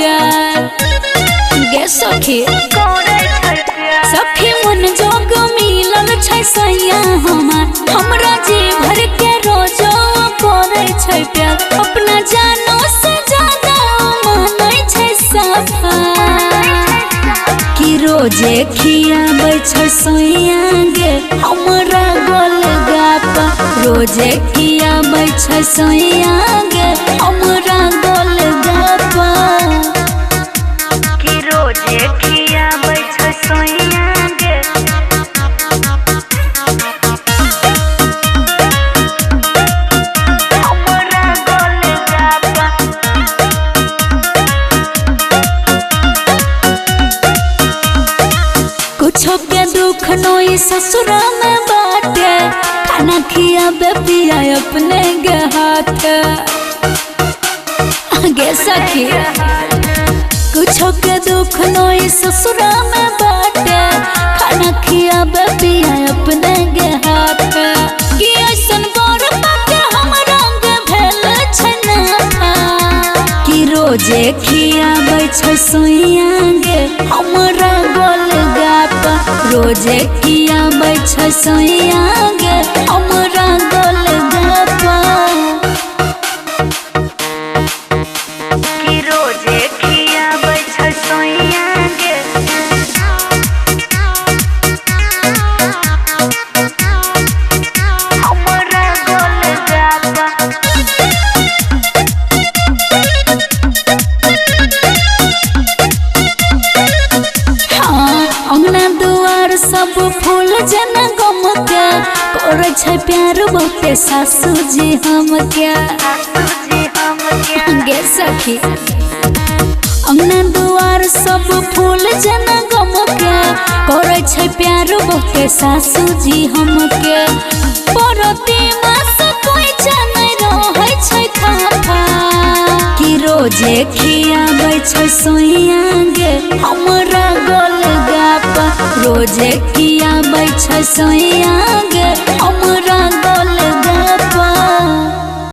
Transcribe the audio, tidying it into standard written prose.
प्यार गे सखी सखी मन जोग मिलल छै सैया हमार हमरा जी भर के रोजो करे छै प्यार अपना जानो से ज्यादा मानै छै सफा कि रोजे खियाबै छै सैया गे हमरा गोलगप्पा रोजे खियाबै छै सैया गे हमरा गोलगप्पा कि रोजे खियाबै छै सैया गे हमरा गोलगप्पा कुछो के दुख नोई ससुरा में बाटे खाना खियाबे पिया अपने गे हाथ गे सखी कुछो के दुख नोई ससुरा में बाटे खाना खियाबे पिया अपने गे हाथ कि ऐसन बर बाटे हमरा गे भेल छै ना कि रोजे खियाबै छै सैया गे हमरा गोलगप्पा रोजे खियाबै छै सैया गे हमरा गोलगप्पा कि रोजे खियाबै छै सैया गे हमरा गोलगप्पा हाँ अंगना दुआर सब फूल जना गम के करे छै प्यार बहुते सासू जी हमके सासुजी हमके गे सखी अंगना दुआर सब फूल जना गम के करे छै प्यार बहुते सासू जी हमके परती मास कोई जानै रहै छै खाफा कि रोजे खियाबै छै सैया गे हमरा गोलगप्पा रोजे खियाबै छै सैया गे हमरा गोल